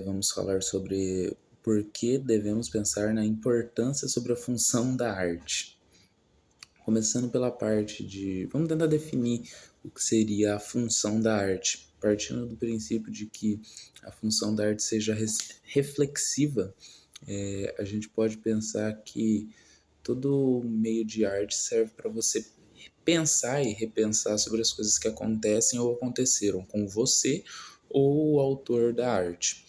Vamos falar sobre por que devemos pensar na importância sobre a função da arte. Começando pela parte de. Vamos tentar definir o que seria a função da arte, partindo do princípio de que a função da arte seja reflexiva. A gente pode pensar que todo meio de arte serve para você pensar e repensar sobre as coisas que acontecem ou aconteceram com você ou o autor da arte.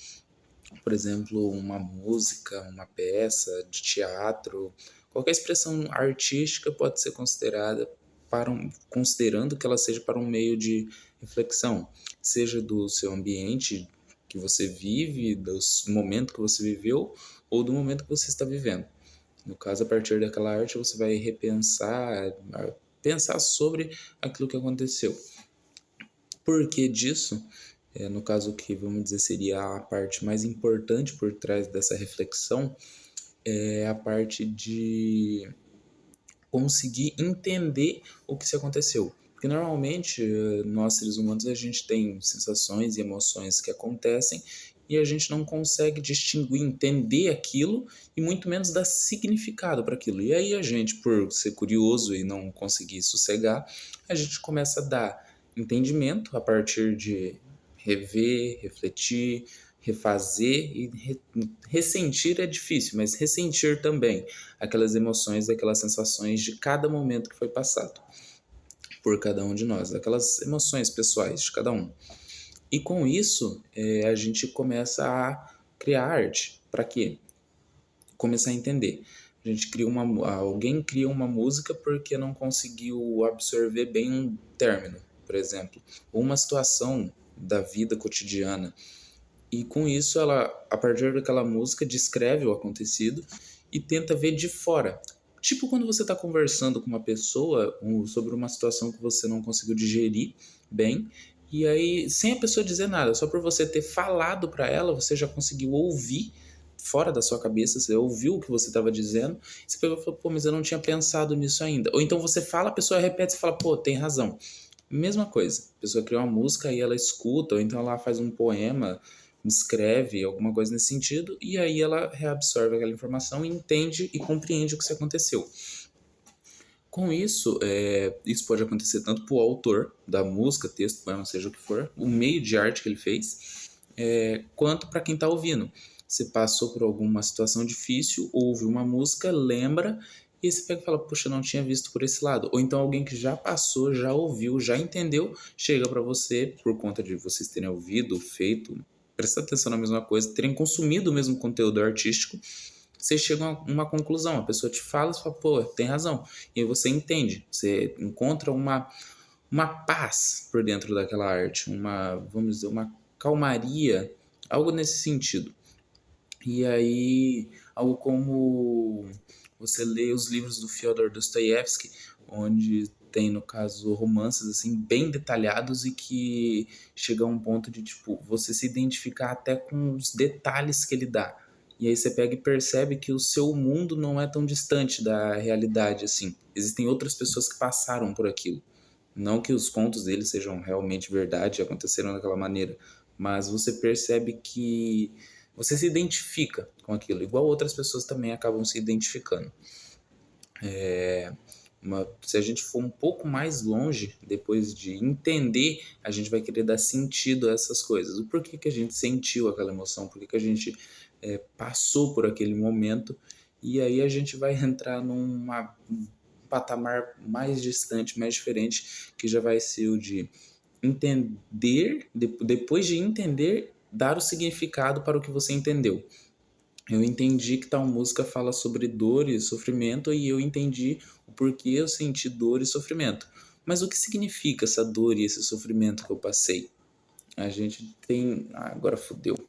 Por exemplo, uma música, uma peça de teatro, qualquer expressão artística pode ser considerada considerando que ela seja para um meio de reflexão, seja do seu ambiente que você vive, do momento que você viveu ou do momento que você está vivendo. No caso, a partir daquela arte, você vai repensar, pensar sobre aquilo que aconteceu. Por que disso? No caso que vamos dizer seria a parte mais importante por trás dessa reflexão, é a parte de conseguir entender o que se aconteceu. Porque normalmente nós seres humanos a gente tem sensações e emoções que acontecem e a gente não consegue distinguir, entender aquilo e muito menos dar significado para aquilo. E aí a gente, por ser curioso e não conseguir sossegar, a gente começa a dar entendimento a partir de rever, refletir, refazer e ressentir é difícil, mas ressentir também aquelas emoções, aquelas sensações de cada momento que foi passado por cada um de nós, aquelas emoções pessoais de cada um. E com isso, a gente começa a criar arte. Para quê? Começar a entender. A gente alguém cria uma música porque não conseguiu absorver bem um término, por exemplo, ou uma situação da vida cotidiana. E com isso, ela, a partir daquela música, descreve o acontecido e tenta ver de fora. Tipo quando você está conversando com uma pessoa sobre uma situação que você não conseguiu digerir bem, e aí, sem a pessoa dizer nada, só por você ter falado para ela, você já conseguiu ouvir fora da sua cabeça, você ouviu o que você estava dizendo, e você pegou e falou, pô, mas eu não tinha pensado nisso ainda. Ou então você fala, a pessoa repete e fala, pô, tem razão. Mesma coisa, a pessoa cria uma música e ela escuta, ou então ela faz um poema, escreve alguma coisa nesse sentido, e aí ela reabsorve aquela informação e entende e compreende o que se aconteceu. Com isso, isso pode acontecer tanto para o autor da música, texto, poema, seja o que for, o meio de arte que ele fez, quanto para quem está ouvindo. Você passou por alguma situação difícil, ouve uma música, lembra, e você pega e fala, poxa, eu não tinha visto por esse lado. Ou então alguém que já passou, já ouviu, já entendeu, chega para você, por conta de vocês terem ouvido, feito, prestar atenção na mesma coisa, terem consumido o mesmo conteúdo artístico, você chega a uma conclusão. A pessoa te fala, você fala, pô, tem razão. E aí você entende, você encontra uma paz por dentro daquela arte, vamos dizer, uma calmaria, algo nesse sentido. E aí, algo como você lê os livros do Fyodor Dostoiévski, onde tem, no caso, romances assim bem detalhados e que chega a um ponto de tipo você se identificar até com os detalhes que ele dá. E aí você pega e percebe que o seu mundo não é tão distante da realidade assim. Existem outras pessoas que passaram por aquilo. Não que os contos dele sejam realmente verdade, aconteceram daquela maneira, mas você percebe que você se identifica com aquilo, igual outras pessoas também acabam se identificando. Se a gente for um pouco mais longe, depois de entender, a gente vai querer dar sentido a essas coisas. O porquê que a gente sentiu aquela emoção, porquê que a gente passou por aquele momento, e aí a gente vai entrar um patamar mais distante, mais diferente, que já vai ser o de entender, depois de entender, dar o significado para o que você entendeu. Eu entendi que tal música fala sobre dor e sofrimento e eu entendi o porquê eu senti dor e sofrimento. Mas o que significa essa dor e esse sofrimento que eu passei? A gente tem... agora fodeu.